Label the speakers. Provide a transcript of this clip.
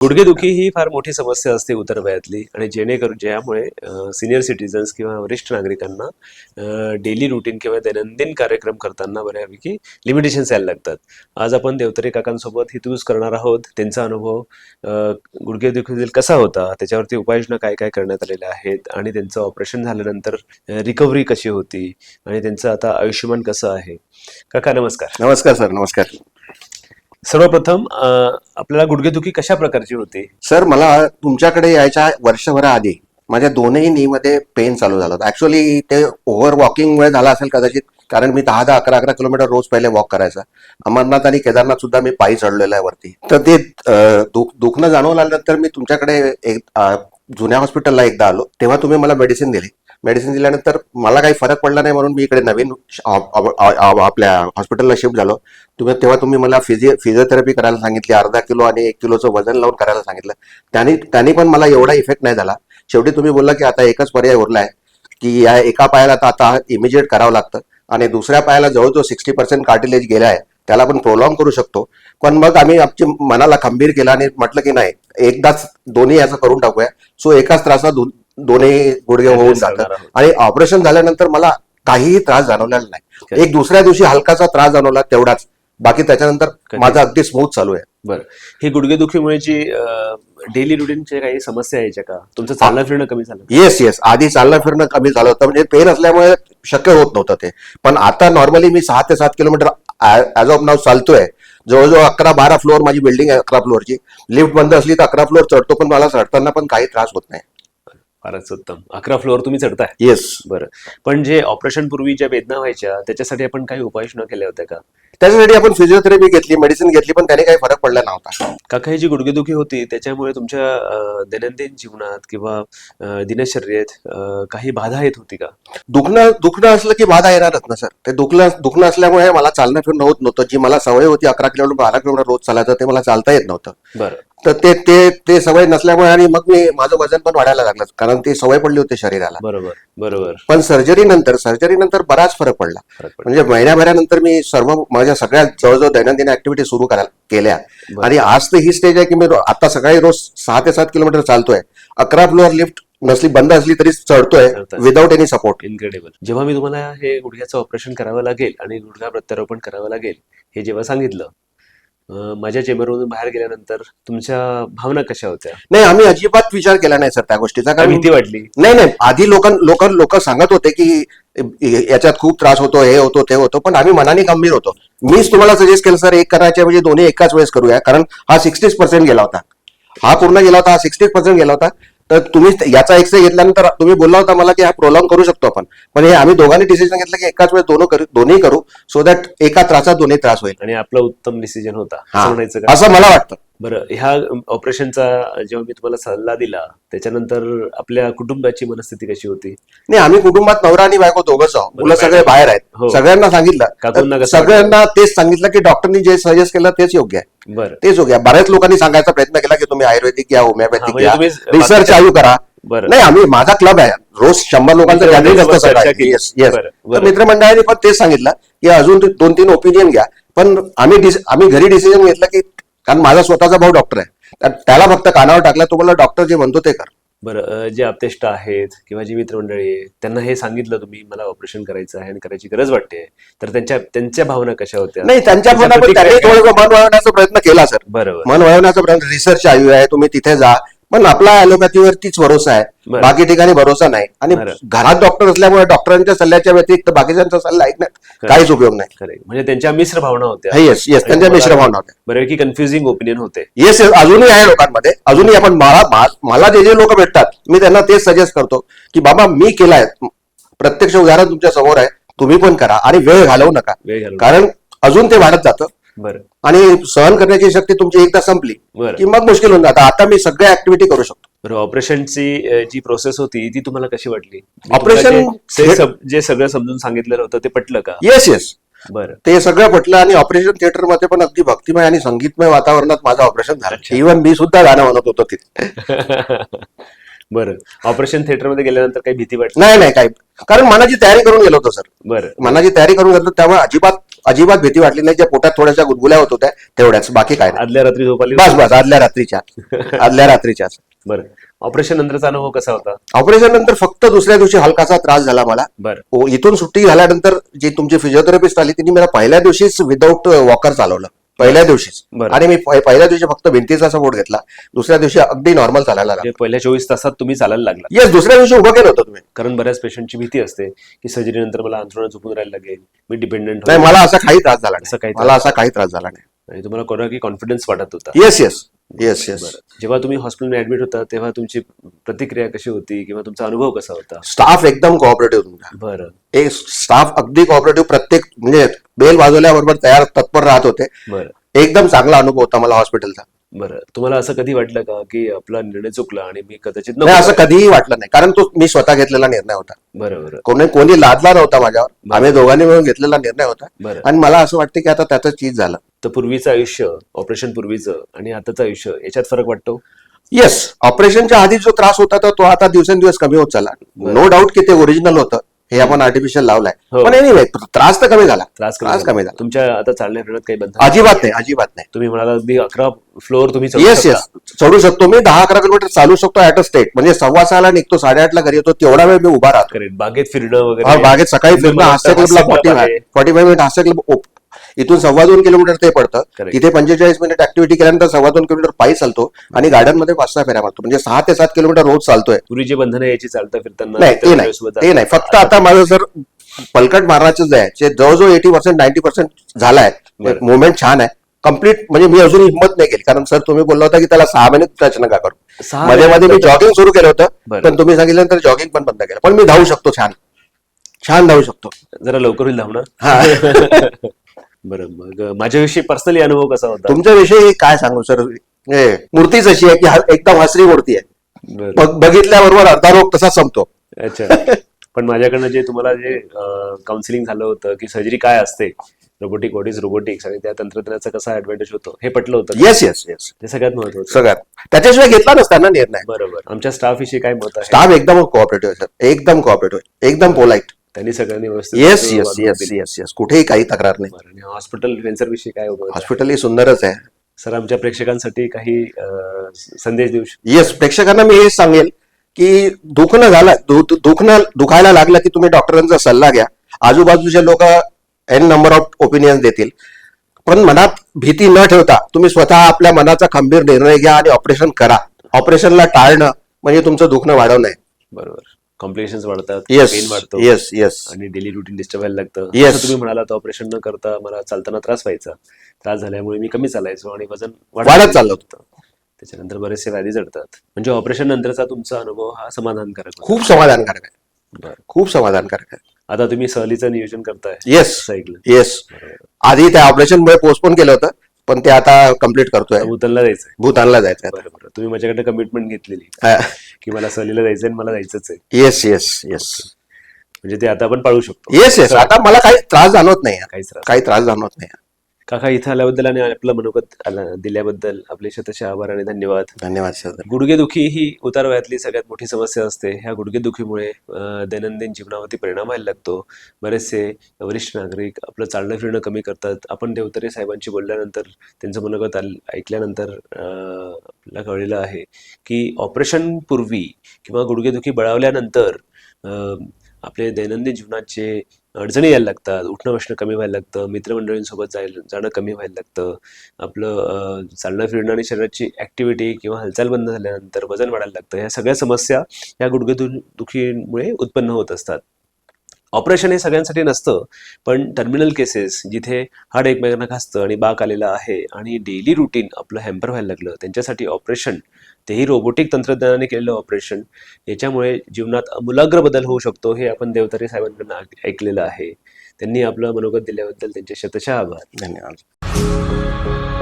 Speaker 1: गुडघेदुखी ही फार मोठी समस्या असते उतरवयातली आणि जेणेकरून ज्यामुळे सिनियर सिटीजन्स किंवा वरिष्ठ नागरिकांना डेली रुटीन किंवा दैनंदिन कार्यक्रम करताना बऱ्यापैकी लिमिटेशन्स यायला लागतात. आज आपण देवतरे काकांसोबत हितगुज करणार आहोत. त्यांचा अनुभव गुडघेदुखीतील कसा होता, त्याच्यावरती उपाययोजना काय काय करण्यात आलेल्या आहेत आणि त्यांचं ऑपरेशन झाल्यानंतर रिकव्हरी कशी होती आणि त्यांचं आता आयुष्यमान कसं आहे. काका नमस्कार.
Speaker 2: नमस्कार सर. नमस्कार
Speaker 1: सर्वप्रथम आपल्याला गुडघेदुखी कशा प्रकारची होती?
Speaker 2: सर. मला तुमच्याकडे यायच्या वर्षभराआधी माझ्या दोनही नी मध्ये पेन चालू झाला होता. ऍक्च्युअली ते ओव्हर वॉकिंग मुळे झाला असेल कदाचित, कारण मी 10-11 किलोमीटर रोज पहिले वॉक करायचा. अमरनाथ आणि केदारनाथ सुद्धा मी पायी चढलेलो आहे वरती. तर ते दुखणं जाणवून आल्यानंतर मी तुमच्याकडे एक जुन्या हॉस्पिटलला एकदा आलो. तेव्हा तुम्ही मला मेडिसिन दिली. मेडिसिन दिल्यानंतर मला काही फरक पडला नाही म्हणून मी इकडे नवीन आपल्या हॉस्पिटलला शिफ्ट झालो. तेव्हा तुम्ही मला फिजिओथेरपी करायला सांगितली. अर्धा किलो आणि 1 किलोचं वजन लावून करायला सांगितलं. त्यांनी पण मला एवढा इफेक्ट नाही झाला. शेवटी तुम्ही बोलला की आता एकच पर्याय उरला आहे की या एका पायाला आता इमिजिएट करावं लागतं आणि दुसऱ्या पायाला जवळजवळ 60% कार्टिलेज गेला आहे, त्याला आपण प्रोलॉंग करू शकतो. पण मग आम्ही आमची मनाला खंबीर केला आणि म्हटलं की नाही, एकदाच दोन्ही याचं करून टाकूया. सो एकाच त्रासात दोन्ही गुडघे होऊन जातात. आणि ऑपरेशन झाल्यानंतर मला काहीही त्रास जाणवलेला नाही. एक दुसऱ्या दिवशी हलकाचा त्रास जाणवला तेवढाच, बाकी त्याच्यानंतर माझं अगदी स्मूथ चालू आहे.
Speaker 1: बरं, ही गुडघेदुखीमुळे जी डेली रुटीनचे काही समस्या यायच्या का? तुमचं चालणं फिरणं कमी झालं?
Speaker 2: येस. आधी चालणं फिरणं कमी झालं होतं, म्हणजे पेन असल्यामुळे शक्य होत नव्हतं ते. पण आता नॉर्मली मी 6 ते 7 किलोमीटर ऍज ऑफ नाव चालतोय. जवळजवळ 11-12 फ्लोअर माझी बिल्डिंग आहे, 11 फ्लोअरची. लिफ्ट बंद असली तर 11 फ्लोअर चढतो, पण मला चढताना पण काही त्रास होत नाही.
Speaker 1: फारच उत्तम. 11 फ्लोअर तुम्ही चढताय?
Speaker 2: येस.
Speaker 1: बरं, पण जे ऑपरेशन पूर्वी ज्या वेदना व्हायच्या त्याच्यासाठी आपण काही उपाययोजना केल्या होत्या का?
Speaker 2: त्याच्यासाठी आपण फिजिओथेरपी घेतली, मेडिसिन घेतली, पण त्याने काही फरक पडला नव्हता.
Speaker 1: काका, ही जी गुडघेदुखी होती त्याच्यामुळे तुमच्या दैनंदिन जीवनात किंवा दिनचर्येत काही बाधा येत होती का?
Speaker 2: दुखणं असलं की बाधा येणारच ना सर. ते दुखणं असल्यामुळे मला चालणं फिरणं होत नव्हतं. जी मला सवय होती 11 किलोमीटर 12 किलोमीटर रोज चालायचं, ते मला चालता येत नव्हतं.
Speaker 1: बरं.
Speaker 2: तर ते सवय नसल्यामुळे आणि मग माझं वजन पण वाढायला लागलं, कारण ती सवय पडली होती शरीराला.
Speaker 1: बरोबर.
Speaker 2: पण सर्जरी नंतर बराच फरक पडला. म्हणजे महिन्याभरानंतर मी माझ्या सगळ्या जवळजवळ दैनंदिन ऍक्टिव्हिटी सुरू केल्या. आणि आज तर ही स्टेज आहे की मी आता सकाळी रोज 6 ते 7 किलोमीटर चालतोय. 11 फ्लोअर लिफ्ट बंद असली तरी चढतोय विदाऊट एनी सपोर्ट.
Speaker 1: इनक्रेडिबल. जेव्हा मी तुम्हाला हे गुडघ्याचं ऑपरेशन करावं लागेल आणि गुडघा प्रत्यारोपण करावं लागेल हे जेव्हा सांगितलं, माझ्या चेंबरमधून बाहेर गेल्यानंतर तुमच्या भावना कशा होत्या?
Speaker 2: नाही, आम्ही अजिबात विचार केला नाही सर त्या गोष्टीचा. कारण
Speaker 1: भीती वाटली?
Speaker 2: नाही. आधी लोक सांगत होते की याच्यात खूप त्रास होतो, हे होतो, ते होतो, पण आम्ही मनाने गंभीर होतो. मीच तुम्हाला सजेस्ट केलं सर, एक करायच्या म्हणजे दोन्ही एकाच वेळेस करूया, कारण हा 60% गेला होता. हा पूर्ण गेला होता, हा 60% गेला होता. तर तुम्ही याचा एक्सरे घेतल्यानंतर तुम्ही बोलला होता मला की हा प्रोलॉंग करू शकतो आपण. पण हे आम्ही दोघांनी डिसिजन घेतलं की एकाच वेळेस दोन्ही करू, सो दॅट एका त्रासात दोन्ही त्रास होईल.
Speaker 1: आणि आपला उत्तम डिसिजन होता
Speaker 2: असं मला वाटतं.
Speaker 1: बरं, ह्या ऑपरेशनचा जेव्हा मी तुम्हाला सल्ला दिला त्याच्यानंतर आपल्या कुटुंबाची मनस्थिती कशी होती?
Speaker 2: नाही, आम्ही कुटुंबात नवरा आणि बायको दोघंच आहोत. मुलं सगळे बाहेर आहेत. सगळ्यांना सांगितलं, सगळ्यांना तेच सांगितलं की डॉक्टरनी जे सजेस्ट केलं तेच योग्य आहे.
Speaker 1: बरं,
Speaker 2: तेच योग्य आहे. बऱ्याच लोकांनी सांगायचा प्रयत्न केला की तुम्ही आयुर्वेदिक घ्या, होमिओपॅथिक घ्या, रिसर्च चालू करा. नाही, माझा क्लब आहे, रोज 100 लोकांचं गॅदरिंग असतं. मित्रमंडळाने पण तेच सांगितलं की अजून 2-3 ओपिनियन घ्या. पण आम्ही घरी डिसिजन घेतलं की, कारण माझा स्वतःचा भाऊ डॉक्टर आहे, त्याला फक्त कानावर टाकला, तुम्हाला डॉक्टर जे म्हणतो ते कर.
Speaker 1: बरं, जे आप्तेष्ट आहेत किंवा जी मित्रमंडळी आहे त्यांना हे सांगितलं तुम्ही मला ऑपरेशन करायचं आहे आणि करायची गरज वाटते, तर त्यांच्या भावना कशा होत्या?
Speaker 2: नाही, त्यांच्या भावना पण त्याने थोडं मन वळवण्याचा प्रयत्न केला सर.
Speaker 1: बरोबर,
Speaker 2: मन वळवण्याचा प्रयत्न. रिसर्च चालू आहे, तुम्ही तिथे जा, पण आपला ॲलोपॅथीवरतीच भरोसा आहे, बाकी ठिकाणी भरोसा नाही. आणि घरात डॉक्टर असल्यामुळे डॉक्टरांच्या सल्ल्याच्या व्यतिरिक्त बाकीच्यांचा सल्ला ऐकण्यात काहीच उपयोग नाही.
Speaker 1: म्हणजे त्यांच्या मिश्र भावना होत्या.
Speaker 2: येस, त्यांच्या मिश्र भावना होत्या.
Speaker 1: बऱ्यापैकी कन्फ्युजिंग ओपिनियन होते.
Speaker 2: येस, अजूनही आहे लोकांमध्ये. अजूनही आपण मला जे लोक भेटतात मी त्यांना तेच सजेस्ट करतो की बाबा, मी केलाय, प्रत्यक्ष उदाहरण तुमच्या समोर आहे, तुम्ही पण करा आणि वेळ घालवू नका, कारण अजून ते वाढत जातं.
Speaker 1: बरं,
Speaker 2: आणि सहन करण्याची शक्ती तुमची एकदा संपली की मग मुश्किल होऊन जातं. आता मी सगळ्या ऍक्टिव्हिटी करू शकतो.
Speaker 1: बरं, ऑपरेशनची जी प्रोसेस होती ती तुम्हाला कशी वाटली?
Speaker 2: ऑपरेशन
Speaker 1: जे सगळं समजून सांगितलेलं होतं ते पटलं का?
Speaker 2: येस.
Speaker 1: बरं,
Speaker 2: ते सगळं पटलं. आणि ऑपरेशन थिएटर मध्ये पण अगदी भक्तिमय आणि संगीतमय वातावरणात माझं ऑपरेशन झालं. इव्हन मी सुद्धा गाणं म्हणत होतो तिथे.
Speaker 1: बरं. ऑपरेशन थिएटरमध्ये गेल्यानंतर काही भीती वाटली?
Speaker 2: नाही नाही काही, कारण मनाची तयारी करून गेलो होतो सर.
Speaker 1: बरं.
Speaker 2: मनाची तयारी करून गेलो त्यामुळे अजिबात भीती वाटली नाही. ज्या पोटात थोड्याशा गुदगुल्या होत होत्या तेवढ्याच, बाकी काय नाही.
Speaker 1: आदल्या रात्री झोप आली?
Speaker 2: बस आदल्या रात्रीच्या.
Speaker 1: बरं. ऑपरेशन नंतरचा अनुभव कसा होता?
Speaker 2: ऑपरेशन नंतर फक्त दुसऱ्या दिवशी हलकासा त्रास झाला मला.
Speaker 1: बरं.
Speaker 2: इथून सुट्टी झाल्यानंतर जी तुमची फिजिओथेरपिस्ट आली तिने मला पहिल्या दिवशीच विदाऊट वॉकर चालवलं, पहिल्या दिवशीच.
Speaker 1: बरं.
Speaker 2: आणि मी पहिल्या दिवशी फक्त भिंतीचा सपोर्ट घेतला, दुसऱ्या दिवशी अगदी नॉर्मल चालायला लागला.
Speaker 1: म्हणजे पहिल्या 24 तासात तुम्ही चालायला लागला?
Speaker 2: येस, दुसऱ्या दिवशी उभं केलं होतं तुम्ही.
Speaker 1: कारण बऱ्याच पेशंटची भीती असते की सर्जरी नंतर मला अंथरुणात झोपून राहायला लागेल, मी डिपेंडंट
Speaker 2: नाही, मला असा काही त्रास झाला
Speaker 1: असं काही
Speaker 2: नाही. मला असा काही त्रास झाला नाही.
Speaker 1: आणि तुम्हाला कोणा की कॉन्फिडन्स वाटत होता?
Speaker 2: Yes yes yes yes.
Speaker 1: बरं. जेव्हा तुम्ही हॉस्पिटलमध्ये ऍडमिट होता तेव्हा तुमची प्रतिक्रिया कशी होती किंवा तुमचा अनुभव कसा होता?
Speaker 2: स्टाफ एकदम कोऑपरेटिव्ह तुमचा.
Speaker 1: बरं.
Speaker 2: एक स्टाफ अगदी कोऑपरेटिव्ह, प्रत्येक म्हणजे बेल वाजवल्याबरोबर तत्पर राहत होते.
Speaker 1: बरं.
Speaker 2: एकदम चांगला अनुभव होता मला हॉस्पिटलचा.
Speaker 1: बरं. तुम्हाला असं कधी वाटलं का की आपला निर्णय चुकला आणि मी कदाचित
Speaker 2: नाही, असं कधीही वाटलं नाही, कारण तो मी स्वतः घेतलेला निर्णय होता.
Speaker 1: बरं.
Speaker 2: कोणी लादला नव्हता माझ्यावर. आम्ही दोघांनी मिळून घेतलेला निर्णय होता.
Speaker 1: बरं.
Speaker 2: आणि मला असं वाटतं की आता त्याचं चीज झालं.
Speaker 1: तर पूर्वीचं आयुष्य, ऑपरेशन पूर्वीचं आणि आताचं आयुष्य याच्यात फरक वाटतो?
Speaker 2: येस, ऑपरेशनच्या आधी जो त्रास होता तो आता दिवसेंदिवस कमी होत चालला. नो डाऊट की ते ओरिजिनल होतं, हे आपण आर्टिफिशियल लावलाय.
Speaker 1: हो.
Speaker 2: पण एनिवे त्रास तर कमी झाला.
Speaker 1: त्रास
Speaker 2: कमी झाला.
Speaker 1: तुमच्या आता चालण्या फिरण्यात काही बंधन?
Speaker 2: अजिबात नाही.
Speaker 1: तुम्ही म्हणाला अगदी 11 फ्लोअर तुम्ही चढू
Speaker 2: येस
Speaker 1: शकता.
Speaker 2: चढू शकतो मी. 10-11 किलोमीटर चालू शकतो ऍट अ स्टेट. म्हणजे 6:15 निघतो, 8:30 घरी येतो. तेवढा वेळ मी उभा राहतो.
Speaker 1: करेक्ट. बागेत फिरणं वगैरे?
Speaker 2: बागेत सकाळी फिरणं, हास्य क्लबला 45 मिनिट हास्य क्लब. इथून 2.25 किलोमीटर ते पडतं.
Speaker 1: Correct.
Speaker 2: तिथे 45 मिनिट ऍक्टिव्हिटी केल्यानंतर 2.25 किलोमीटर पायी चालतो आणि गार्डन मध्ये 5-6 फेऱ्या मारतो. म्हणजे 6 ते 7 किलोमीटर रोज चालतोय.
Speaker 1: पूर्वीचे बंधनं यायची चालता फिरताना?
Speaker 2: नाही, ते नाही. फक्त आता माझं जर पलकट मारण्याचे आहे, जवळजवळ 80% 90% झालाय.
Speaker 1: बरं.
Speaker 2: मुवमेंट छान आहे, कम्प्लीट. म्हणजे मी अजून हिंमत नाही केली, कारण सर तुम्ही बोलला होता की त्याला 6 महिने टच नका करू.
Speaker 1: 6
Speaker 2: मध्ये मी जॉगिंग सुरू केलं होतं,
Speaker 1: बरं.
Speaker 2: पण तुम्ही सांगितल्यानंतर जॉगिंग पण बंद केलं. पण मी धावू शकतो, छान धावू शकतो.
Speaker 1: जरा लवकर होईल धावणं.
Speaker 2: हा.
Speaker 1: बरं. मग माझ्याविषयी पर्सनली अनुभव कसा होता?
Speaker 2: तुमच्याविषयी काय सांगू सर. मूर्तीच अशी आहे की एकदम हसरी मूर्ती आहे.
Speaker 1: बरं.
Speaker 2: बघितल्याबरोबर अर्धा रोग तसा संपतो.
Speaker 1: अच्छा. पण माझ्याकडनं जे तुम्हाला जे काउन्सिलिंग झालं होतं की सर्जरी काय असते, रोबोटिक व्हॉट इज रोबोटिक्स आणि त्या तंत्रज्ञानाचा कसा ऍडव्हान्टेज होतो हे पटलं होतं?
Speaker 2: येस
Speaker 1: ते सगळ्यात महत्वाचं.
Speaker 2: सगळ्यात. त्याच्याशिवाय घेतला नसता ना निर्णय.
Speaker 1: बरोबर. आमच्या स्टाफ विषयी काय मत आहे?
Speaker 2: स्टाफ एकदम कोऑपरेटिव्ह सर, एकदम कोऑपरेटिव्ह, एकदम पोलाइट.
Speaker 1: त्यांनी सगळ्यांनी व्यवस्थित
Speaker 2: येस
Speaker 1: वागणूक
Speaker 2: येस येस
Speaker 1: दिली.
Speaker 2: येस येस कुठेही काही तक्रार नाही.
Speaker 1: बरं. आणि हॉस्पिटल वेंचर विषयी काय होतं?
Speaker 2: हॉस्पिटल ही सुंदरच आहे.
Speaker 1: सर, आमच्या प्रेक्षकांसाठी काही संदेश देऊ शकतो?
Speaker 2: येस, प्रेक्षकांना मी हेच सांगेल की दुखायला लागलं की तुम्ही डॉक्टरांचा सल्ला घ्या. आजूबाजूचे लोक एन नंबर ऑफ ओपिनियन देतील, पण मनात भीती न ठेवता तुम्ही स्वतः आपल्या मनाचा खंबीर निर्णय घ्या आणि ऑपरेशन करा. ऑपरेशनला टाळणं म्हणजे तुमचं दुखणं वाढवणं आहे.
Speaker 1: बरोबर. कॉम्प्लिकेशन्स वाढतात,
Speaker 2: येस
Speaker 1: पेन वाढतो.
Speaker 2: येस येस
Speaker 1: आणि डेली रुटीन डिस्टर्ब व्हायला लागतं.
Speaker 2: Yes.
Speaker 1: जसं तुम्ही म्हणालात ऑपरेशन न करता मला चालताना त्रास व्हायचा. त्रास झाल्यामुळे मी कमी चालायचो आणि वजन
Speaker 2: वाढत चाललं
Speaker 1: होतं. त्याच्यानंतर बरेचसे व्याधी जडतात. म्हणजे ऑपरेशन नंतरचा तुमचा अनुभव हा समाधानकारक होता.
Speaker 2: खूप समाधानकारक आहे.
Speaker 1: बरं.
Speaker 2: खूप समाधानकारक आहे.
Speaker 1: आता तुम्ही सहलीचं नियोजन करताय?
Speaker 2: येस
Speaker 1: असं ऐकलं.
Speaker 2: येस.
Speaker 1: बरोबर.
Speaker 2: आधी त्या ऑपरेशनमुळे पोस्टपोन केलं होतं, पण ते आता कम्प्लीट करतोय.
Speaker 1: भूतानला जायचंय?
Speaker 2: भूतानला जायचं आहे.
Speaker 1: बरोबर. तुम्ही माझ्याकडे कमिटमेंट घेतलेली
Speaker 2: हा.
Speaker 1: की मला सहलीला जायचंय आणि मला जायचंच आहे.
Speaker 2: येस येस येस
Speaker 1: म्हणजे ते आता आपण पाळू शकतो?
Speaker 2: Yes yes. आता मला काही त्रास जाणवत नाही,
Speaker 1: काही त्रास
Speaker 2: जाणवत नाही.
Speaker 1: काका, इथं आल्याबद्दल आणि आपलं मनोगत दिल्याबद्दल आपले शतशः आभार आणि धन्यवाद.
Speaker 2: धन्यवाद सर.
Speaker 1: गुडघेदुखी ही उतार वयातली सगळ्यात मोठी समस्या असते. ह्या गुडघेदुखीमुळे दैनंदिन जीवनावरती परिणाम व्हायला लागतो. बरेचसे वरिष्ठ नागरिक आपलं चालणं फिरणं कमी करतात. आपण देवतरे साहेबांशी बोलल्यानंतर, त्यांचं मनोगत ऐकल्यानंतर आपल्याला कळलेलं आहे की ऑपरेशन पूर्वी किंवा गुडघेदुखी बळावल्यानंतर आपले दैनंदिन जीवनाचे अडचणी यायला लागतात. उठणं बसणं कमी व्हायला लागतं, मित्रमंडळींसोबत जाणं कमी व्हायला लागतं. आपलं चालणं फिरणं आणि शरीराची ऍक्टिव्हिटी किंवा हालचाल बंद झाल्यानंतर वजन वाढायला लागतं. ह्या सगळ्या समस्या या गुडघेदुखीमुळे उत्पन्न होत असतात. ऑपरेशन हे सगळ्यांसाठी नसतं, पण टर्मिनल केसेस जिथे हाड एकमेकांना घासतं आणि बाक आलेला आहे आणि डेली रुटीन आपलं हॅम्पर व्हायला लागलं, त्यांच्यासाठी ऑपरेशन, तेही रोबोटिक तंत्रज्ञानाने केलेलं ऑपरेशन, याच्यामुळे जीवनात आमूलाग्र बदल होऊ शकतो. हे आपण देवतरे साहेबांकडून ऐकलेलं आहे. त्यांनी आपलं मनोगत दिल्याबद्दल त्यांचे शतशः आभार.
Speaker 2: धन्यवाद.